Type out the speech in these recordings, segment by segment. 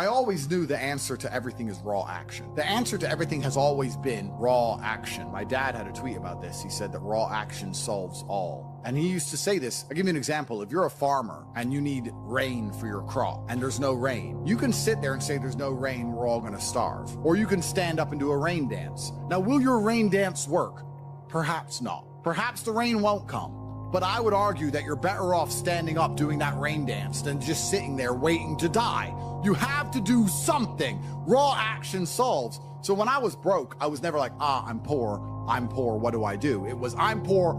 I always knew the answer to everything is raw action. The answer to everything has always been raw action. My dad had a tweet about this. He said that raw action solves all. And he used to say this. I'll give you an example. If you're a farmer and you need rain for your crop and there's no rain, you can sit there and say there's no rain, we're all gonna starve. Or you can stand up and do a rain dance. Now, will your rain dance work? Perhaps not. Perhaps the rain won't come. But I would argue that you're better off standing up doing that rain dance than just sitting there waiting to die. You have to do something. Raw action solves. So when I was broke, I was never like, I'm poor, what do I do? It was, I'm poor,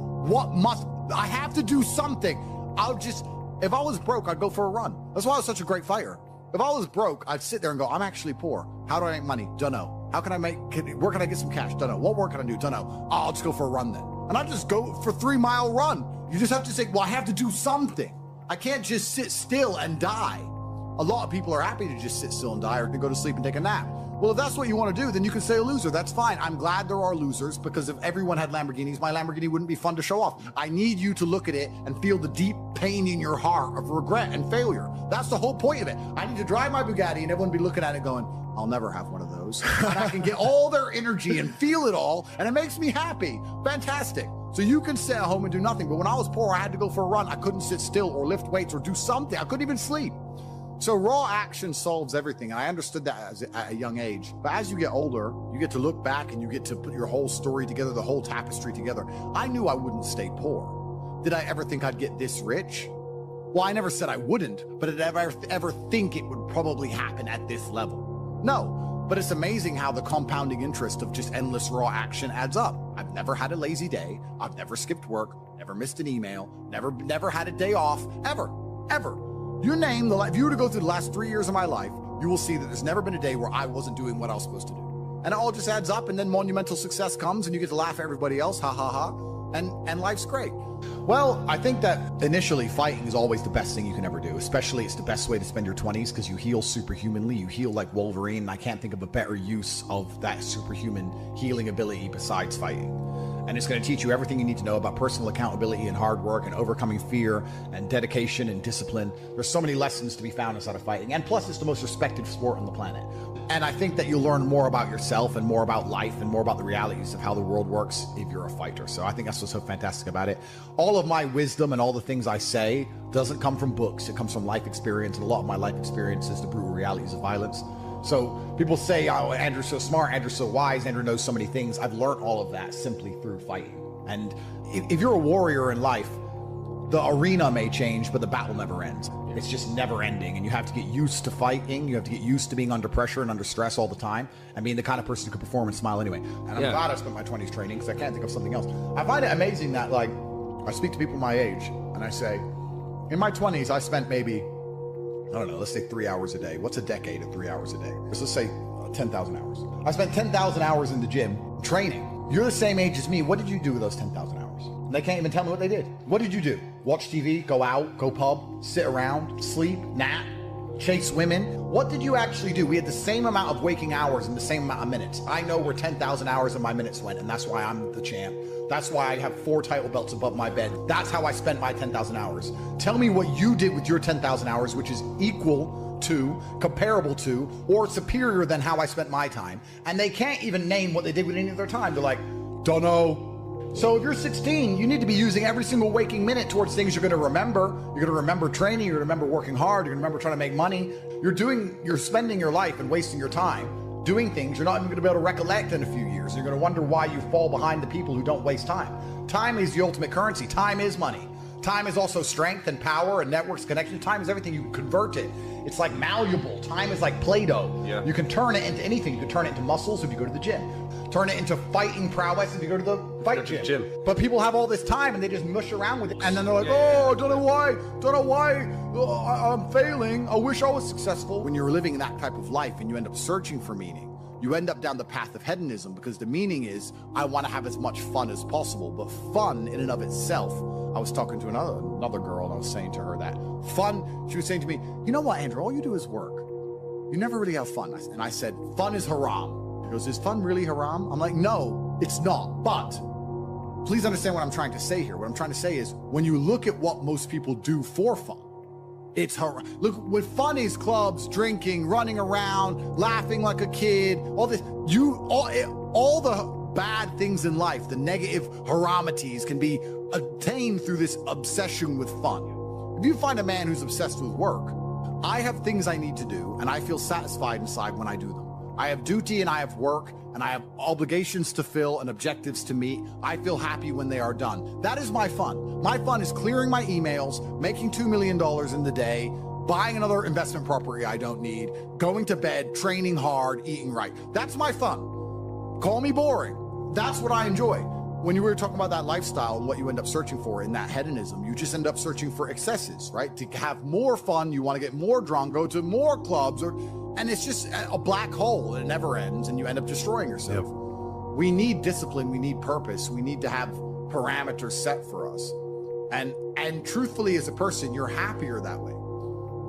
I have to do something. If I was broke, I'd go for a run. That's why I was such a great fighter. If I was broke, I'd sit there and go, I'm actually poor. How do I make money? Don't know. Where can I get some cash? Don't know. What work can I do? Don't know. I'll just go for a run then. And I just go for 3-mile run. You just have to say, well, I have to do something. I can't just sit still and die. A lot of people are happy to just sit still and die or to go to sleep and take a nap. Well, if that's what you want to do, then you can say a loser. That's fine. I'm glad there are losers, because if everyone had Lamborghinis, my Lamborghini wouldn't be fun to show off. I need you to look at it and feel the deep pain in your heart of regret and failure. That's the whole point of it. I need to drive my Bugatti and everyone be looking at it going, I'll never have one of those. And I can get all their energy and feel it all, and it makes me happy. Fantastic. So you can sit at home and do nothing. But when I was poor, I had to go for a run. I couldn't sit still or lift weights or do something. I couldn't even sleep. So raw action solves everything. And I understood that at a young age. But as you get older, you get to look back and you get to put your whole story together, the whole tapestry together. I knew I wouldn't stay poor. Did I ever think I'd get this rich? Well, I never said I wouldn't, but did I ever think it would probably happen at this level? No, but it's amazing how the compounding interest of just endless raw action adds up. I've never had a lazy day. I've never skipped work, never missed an email, never had a day off, ever. You name if you were to go through the last 3 years of my life, you will see that there's never been a day where I wasn't doing what I was supposed to do. And it all just adds up, and then monumental success comes and you get to laugh at everybody else, ha ha ha, and life's great. Well, I think that initially fighting is always the best thing you can ever do. Especially it's the best way to spend your 20s because you heal superhumanly. You heal like Wolverine. And I can't think of a better use of that superhuman healing ability besides fighting. And it's going to teach you everything you need to know about personal accountability and hard work and overcoming fear and dedication and discipline. There's so many lessons to be found inside of fighting. And plus, it's the most respected sport on the planet. And I think that you'll learn more about yourself and more about life and more about the realities of how the world works if you're a fighter. So I think that's what's so fantastic about it. All of my wisdom and all the things I say doesn't come from books. It comes from life experience. And a lot of my life experience is the brutal realities of violence. So people say, oh, Andrew's so smart, Andrew's so wise, Andrew knows so many things. I've learned all of that simply through fighting. And if you're a warrior in life, the arena may change, but the battle never ends. It's just never ending. And you have to get used to fighting. You have to get used to being under pressure and under stress all the time and being the kind of person who can perform and smile anyway. And I'm glad I spent my 20s training because I can't think of something else. I find it amazing that, like, I speak to people my age and I say, in my 20s, I spent maybe, I don't know, let's say 3 hours a day. What's a decade of 3 hours a day? Let's say 10,000 hours. I spent 10,000 hours in the gym training. You're the same age as me. What did you do with those 10,000 hours? And they can't even tell me what they did. What did you do? Watch TV, go out, go pub, sit around, sleep, nap, chase women. What did you actually do? We had the same amount of waking hours and the same amount of minutes. I know where 10,000 hours of my minutes went, and that's why I'm the champ. That's why I have 4 title belts above my bed. That's how I spent my 10,000 hours. Tell me what you did with your 10,000 hours, which is equal to, comparable to, or superior than how I spent my time. And they can't even name what they did with any of their time. They're like, don't know. So if you're 16, you need to be using every single waking minute towards things you're going to remember. You're going to remember training. You're going to remember working hard. You're going to remember trying to make money. You're spending your life and wasting your time doing things you're not even going to be able to recollect in a few years. You're going to wonder why you fall behind the people who don't waste time. Time is the ultimate currency. Time is money. Time is also strength and power and networks, connection. Time is everything. You can convert it. It's like malleable. Time is like Play-Doh. Yeah. You can turn it into anything. You can turn it into muscles if you go to the gym. Turn it into fighting prowess if you go to the fight gym. But people have all this time and they just mush around with it. And then they're like, I don't know why I'm failing. I wish I was successful. When you're living that type of life and you end up searching for meaning, you end up down the path of hedonism because the meaning is, I want to have as much fun as possible. But fun in and of itself, I was talking to another girl and I was saying to her that fun, she was saying to me, you know what, Andrew, all you do is work. You never really have fun. And I said, fun is haram. She goes, is fun really haram? I'm like, no, it's not. But please understand what I'm trying to say here. What I'm trying to say is when you look at what most people do for fun, It's look, what fun is clubs, drinking, running around, laughing like a kid, all this. All the bad things in life, the negative haramities can be attained through this obsession with fun. If you find a man who's obsessed with work, I have things I need to do and I feel satisfied inside when I do them. I have duty and I have work and I have obligations to fill and objectives to meet. I feel happy when they are done. That is my fun. My fun is clearing my emails, making $2 million in the day, buying another investment property I don't need, going to bed, training hard, eating right. That's my fun. Call me boring. That's what I enjoy. When you were talking about that lifestyle and what you end up searching for in that hedonism, you just end up searching for excesses, right? To have more fun, you want to get more drunk, go to more clubs, and it's just a black hole and it never ends and you end up destroying yourself. Yep. We need discipline, we need purpose, we need to have parameters set for us. And truthfully, as a person, you're happier that way.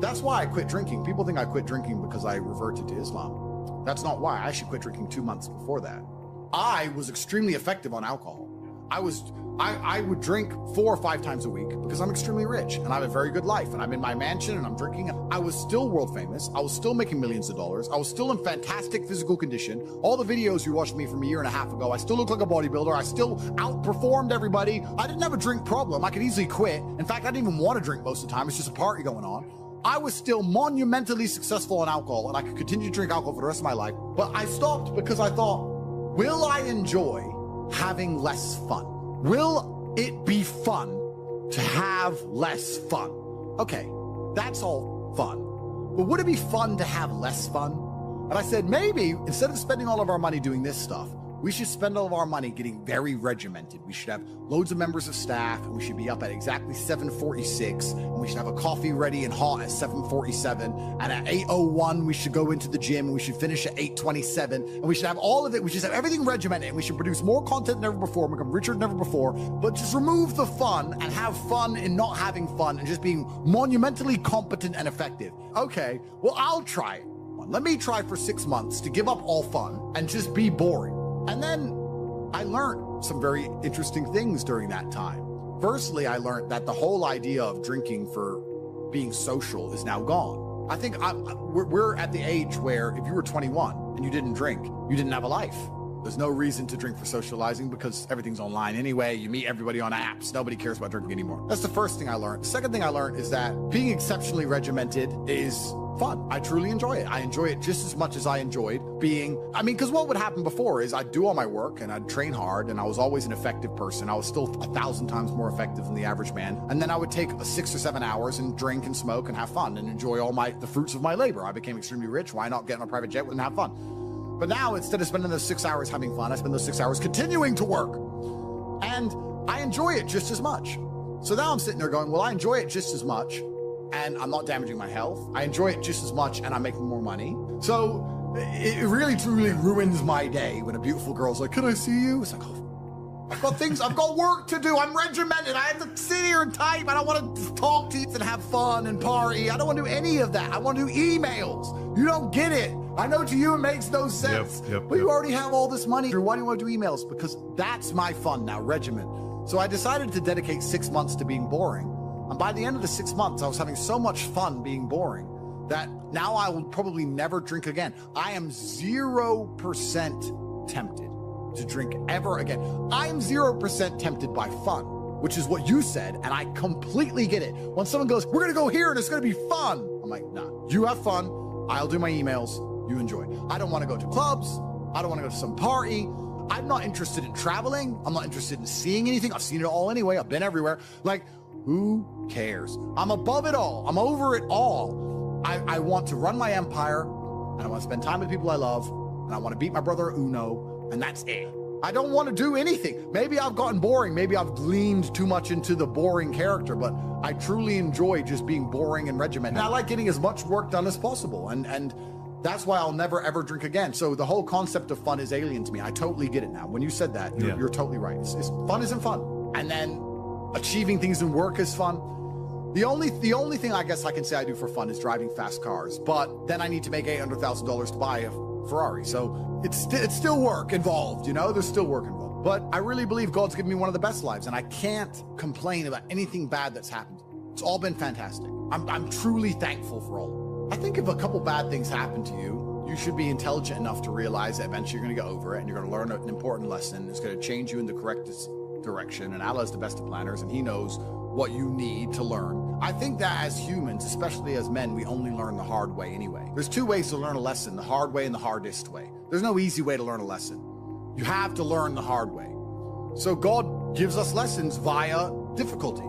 That's why I quit drinking. People think I quit drinking because I reverted to Islam. That's not why. I actually quit drinking 2 months before that. I was extremely effective on alcohol. I would drink 4 or 5 times a week because I'm extremely rich and I have a very good life and I'm in my mansion and I'm drinking. I was still world famous. I was still making millions of dollars. I was still in fantastic physical condition. All the videos you watched me from a year and a half ago, I still look like a bodybuilder. I still outperformed everybody. I didn't have a drink problem. I could easily quit. In fact, I didn't even want to drink most of the time. It's just a party going on. I was still monumentally successful on alcohol and I could continue to drink alcohol for the rest of my life. But I stopped because I thought, will I enjoy having less fun? Will it be fun to have less fun? Okay, that's all fun. But would it be fun to have less fun? And I said, maybe instead of spending all of our money doing this stuff, we should spend all of our money getting very regimented. We should have loads of members of staff, and we should be up at exactly 7:46, and we should have a coffee ready and hot at 7:47, and at 8:01 we should go into the gym, and we should finish at 8:27, and we should have all of it. We should have everything regimented, and we should produce more content than ever before, and become richer than ever before, but just remove the fun and have fun in not having fun and just being monumentally competent and effective. Okay, well, I'll try it. Let me try for 6 months to give up all fun and just be boring. And then I learned some very interesting things during that time. Firstly, I learned that the whole idea of drinking for being social is now gone. I think we're at the age where if you were 21 and you didn't drink, you didn't have a life. There's no reason to drink for socializing because everything's online anyway. You meet everybody on apps. Nobody cares about drinking anymore. That's the first thing I learned. The second thing I learned is that being exceptionally regimented is fun. I truly enjoy it. I enjoy it just as much as I enjoyed being, because what would happen before is I'd do all my work and I'd train hard and I was always an effective person. I was still 1,000 times more effective than the average man. And then I would take 6 or 7 hours and drink and smoke and have fun and enjoy all the fruits of my labor. I became extremely rich. Why not get on a private jet and have fun? But now instead of spending those 6 hours having fun, I spend those 6 hours continuing to work. And I enjoy it just as much. So now I'm sitting there going, well, I enjoy it just as much and I'm not damaging my health. I enjoy it just as much and I'm making more money. So it really, truly ruins my day when a beautiful girl's like, can I see you? It's like, oh, I've got work to do. I'm regimented. I have to sit here and type. I don't want to talk to you and have fun and party. I don't want to do any of that. I want to do emails. You don't get it. I know to you it makes no sense. But you already have all this money. Why do you want to do emails? Because that's my fun now, regiment. So I decided to dedicate 6 months to being boring. And by the end of the 6 months, I was having so much fun being boring that now I will probably never drink again. I am 0% tempted to drink ever again. I am 0% tempted by fun, which is what you said, and I completely get it. When someone goes, we're gonna go here and it's gonna be fun. I'm like, nah, you have fun. I'll do my emails. You enjoy. I don't want to go to clubs. I don't want to go to some party. I'm not interested in traveling. I'm not interested in seeing anything. I've seen it all anyway. I've been everywhere. Like, who cares? I'm above it all. I'm over it all. I want to run my empire, and I want to spend time with people I love, and I want to beat my brother at Uno, and that's it. I don't want to do anything. Maybe I've gotten boring. Maybe I've leaned too much into the boring character, but I truly enjoy just being boring and regimented. And I like getting as much work done as possible, and that's why I'll never, ever drink again. So the whole concept of fun is alien to me. I totally get it now. When you said that, you're totally right. Fun isn't fun. And then achieving things in work is fun. The only thing I guess I can say I do for fun is driving fast cars. But then I need to make $800,000 to buy a Ferrari. So it's still work involved, you know? There's still work involved. But I really believe God's given me one of the best lives. And I can't complain about anything bad that's happened. It's all been fantastic. I'm truly thankful for all. I think if a couple bad things happen to you, you should be intelligent enough to realize that eventually you're going to get over it and you're going to learn an important lesson. It's going to change you in the correct direction. And Allah is the best of planners, and he knows what you need to learn. I think that as humans, especially as men, we only learn the hard way anyway. There's two ways to learn a lesson, the hard way and the hardest way. There's no easy way to learn a lesson. You have to learn the hard way. So God gives us lessons via difficulty.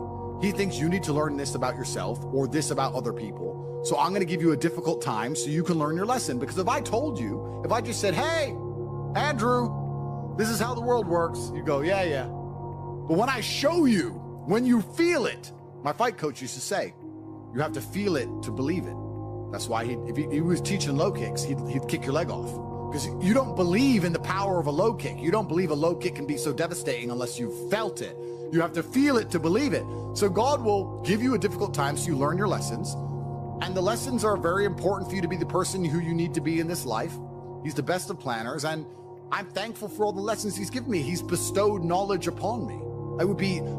He thinks you need to learn this about yourself or this about other people. So I'm going to give you a difficult time so you can learn your lesson. Because if I told you, if I just said, hey, Andrew, this is how the world works, you go, yeah. But when I show you, when you feel it, my fight coach used to say, you have to feel it to believe it. That's why if he was teaching low kicks, he'd kick your leg off. Because you don't believe in the power of a low kick. You don't believe a low kick can be so devastating unless you've felt it. You have to feel it to believe it. So God will give you a difficult time so you learn your lessons. And the lessons are very important for you to be the person who you need to be in this life. He's the best of planners. And I'm thankful for all the lessons he's given me. He's bestowed knowledge upon me.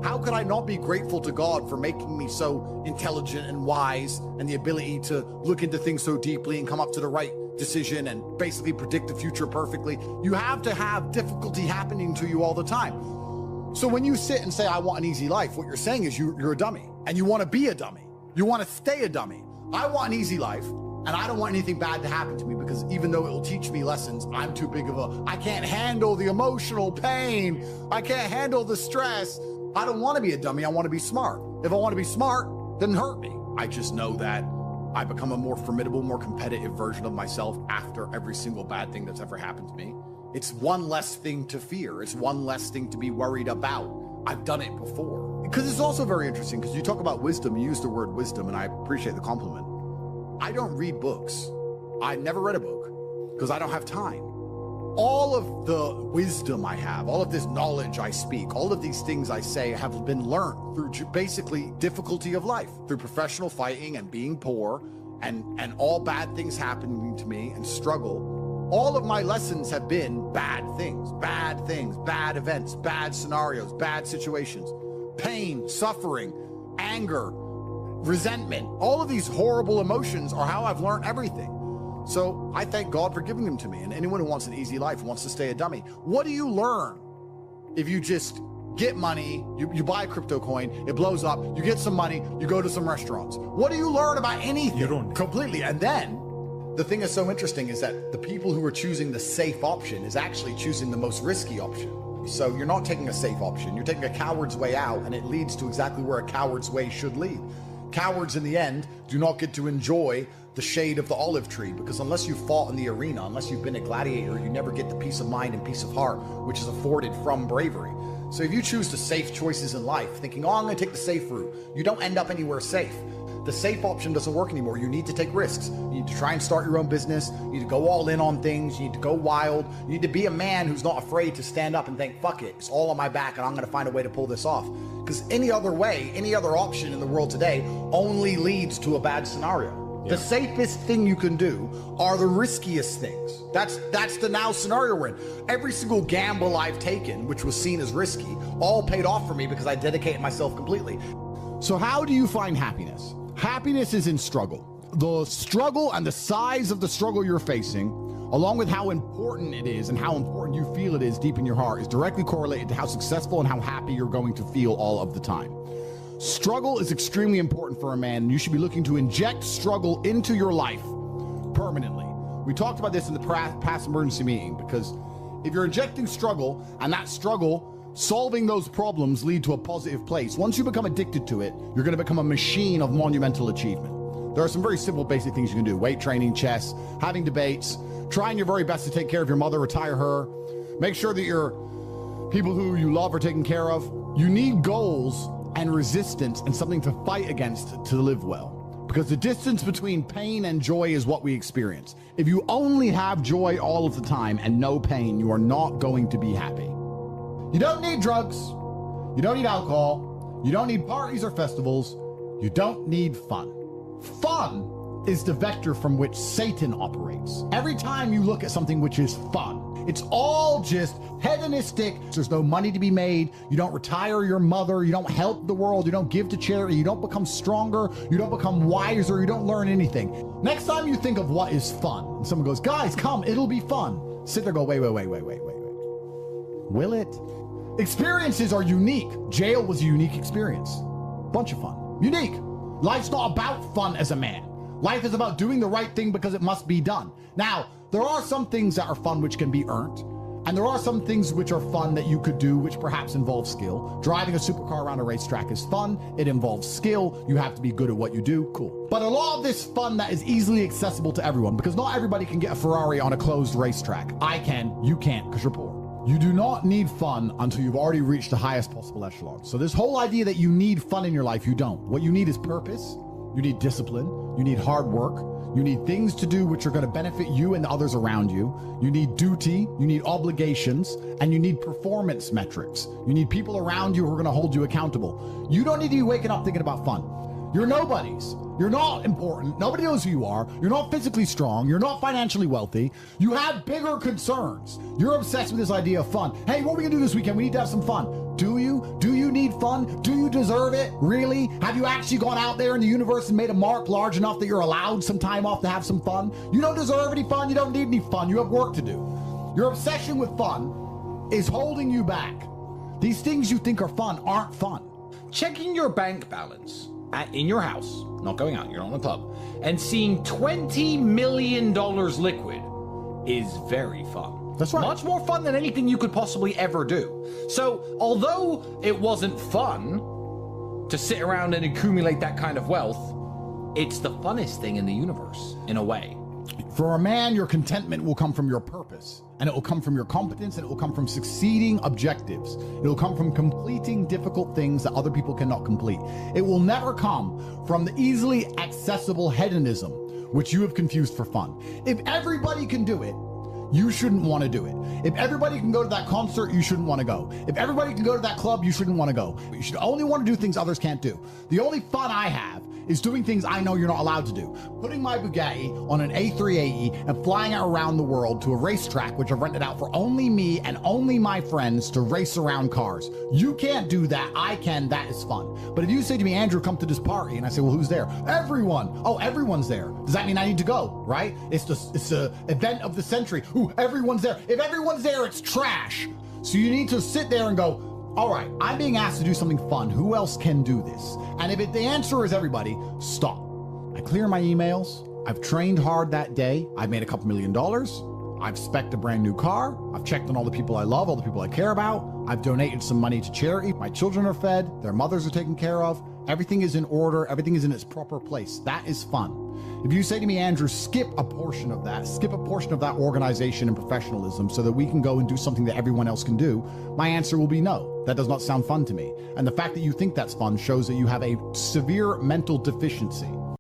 How could I not be grateful to God for making me so intelligent and wise and the ability to look into things so deeply and come up to the right decision and basically predict the future perfectly? You have to have difficulty happening to you all the time. So when you sit and say, I want an easy life, what you're saying is you're a dummy and you want to be a dummy. You want to stay a dummy. I want an easy life and I don't want anything bad to happen to me because even though it will teach me lessons, I'm too big of I can't handle the emotional pain. I can't handle the stress. I don't want to be a dummy. I want to be smart. If I want to be smart, then hurt me. I just know that I become a more formidable, more competitive version of myself after every single bad thing that's ever happened to me. It's one less thing to fear. It's one less thing to be worried about. I've done it before. Because it's also very interesting because you talk about wisdom, you use the word wisdom, and I appreciate the compliment. I don't read books. I never read a book because I don't have time. All of the wisdom I have, all of this knowledge I speak, all of these things I say have been learned through basically difficulty of life, through professional fighting and being poor and all bad things happening to me and struggle. All of my lessons have been bad things, bad events, bad scenarios, bad situations, pain, suffering, anger, resentment. All of these horrible emotions are how I've learned everything. So I thank God for giving them to me. And anyone who wants an easy life wants to stay a dummy. What do you learn if you just get money, you buy a crypto coin, it blows up, you get some money, you go to some restaurants? What do you learn about anything? You don't. Completely. And then the thing that's so interesting is that the people who are choosing the safe option is actually choosing the most risky option. So you're not taking a safe option, you're taking a coward's way out, and it leads to exactly where a coward's way should lead. Cowards in the end do not get to enjoy the shade of the olive tree, because unless you fought in the arena, unless you've been a gladiator, you never get the peace of mind and peace of heart, which is afforded from bravery. So if you choose the safe choices in life, thinking, oh, I'm gonna take the safe route, you don't end up anywhere safe. The safe option doesn't work anymore. You need to take risks. You need to try and start your own business. You need to go all in on things. You need to go wild. You need to be a man who's not afraid to stand up and think, fuck it, it's all on my back and I'm gonna find a way to pull this off. Because any other way, any other option in the world today only leads to a bad scenario. The safest thing you can do are the riskiest things. That's the now scenario we're in. Every single gamble I've taken, which was seen as risky, all paid off for me because I dedicated myself completely. So how do you find happiness? Happiness is in struggle. The struggle and the size of the struggle you're facing, along with how important it is and how important you feel it is deep in your heart, is directly correlated to how successful and how happy you're going to feel all of the time. Struggle is extremely important for a man, and you should be looking to inject struggle into your life permanently. We talked about this in the past emergency meeting, because if you're injecting struggle and that struggle solving those problems lead to a positive place, once you become addicted to it, you're going to become a machine of monumental achievement. There are some very simple basic things you can do: weight training, chess, having debates, trying your very best to take care of your mother, retire her, make sure that your people who you love are taken care of. You need goals and resistance and something to fight against to live well, because the distance between pain and joy is what we experience. If you only have joy all of the time and no pain, you are not going to be happy. You don't need drugs, you don't need alcohol, you don't need parties or festivals, you don't need fun. Fun is the vector from which Satan operates. Every time you look at something which is fun, It's all just hedonistic. There's no money to be made. You don't retire your mother. You don't help the world. You don't give to charity. You don't become stronger. You don't become wiser. You don't learn anything. Next time you think of what is fun, and someone goes, guys, come, it'll be fun. Sit there, go, wait. Will it? Experiences are unique. Jail was a unique experience. Bunch of fun. Unique. Life's not about fun as a man. Life is about doing the right thing because it must be done. Now, there are some things that are fun which can be earned. And there are some things which are fun that you could do which perhaps involve skill. Driving a supercar around a racetrack is fun. It involves skill. You have to be good at what you do. Cool. But a lot of this fun that is easily accessible to everyone, because not everybody can get a Ferrari on a closed racetrack. I can. You can't because you're poor. You do not need fun until you've already reached the highest possible echelon. So this whole idea that you need fun in your life, you don't. What you need is purpose. You need discipline. You need hard work. You need things to do which are going to benefit you and the others around you. You need duty. You need obligations. And you need performance metrics. You need people around you who are going to hold you accountable. You don't need to be waking up thinking about fun. You're nobodies. You're not important. Nobody knows who you are. You're not physically strong. You're not financially wealthy. You have bigger concerns. You're obsessed with this idea of fun. Hey, what are we going to do this weekend? We need to have some fun. Do you? Do you need fun? Do you deserve it? Really? Have you actually gone out there in the universe and made a mark large enough that you're allowed some time off to have some fun? You don't deserve any fun. You don't need any fun. You have work to do. Your obsession with fun is holding you back. These things you think are fun aren't fun. Checking your bank balance in your house, not going out, you're not in the pub, and seeing $20 million liquid is very fun. That's right. Much more fun than anything you could possibly ever do. So, although it wasn't fun to sit around and accumulate that kind of wealth, it's the funnest thing in the universe, in a way. For a man, your contentment will come from your purpose, and it will come from your competence, and it will come from succeeding objectives. It will come from completing difficult things that other people cannot complete. It will never come from the easily accessible hedonism, which you have confused for fun. If everybody can do it, you shouldn't want to do it. If everybody can go to that concert, you shouldn't want to go. If everybody can go to that club, you shouldn't want to go. You should only want to do things others can't do. The only fun I have is doing things I know you're not allowed to do. Putting my Bugatti on an A380 and flying it around the world to a racetrack which I've rented out for only me and only my friends to race around cars. You can't do that. I can. That is fun. But if you say to me, Andrew, come to this party, and I say, well, who's there? Everyone. Oh, everyone's there. Does that mean I need to go, right? It's the event of the century. Ooh, everyone's there. If everyone's there, it's trash. So you need to sit there and go, all right, I'm being asked to do something fun. Who else can do this? And if the answer is everybody, stop. I clear my emails. I've trained hard that day. I've made a couple $1 million. I've spec'd a brand new car. I've checked on all the people I love, all the people I care about. I've donated some money to charity. My children are fed. Their mothers are taken care of. Everything is in order. Everything is in its proper place. That is fun. If you say to me, Andrew, skip a portion of that organization and professionalism so that we can go and do something that everyone else can do, my answer will be no. That does not sound fun to me. And the fact that you think that's fun shows that you have a severe mental deficiency.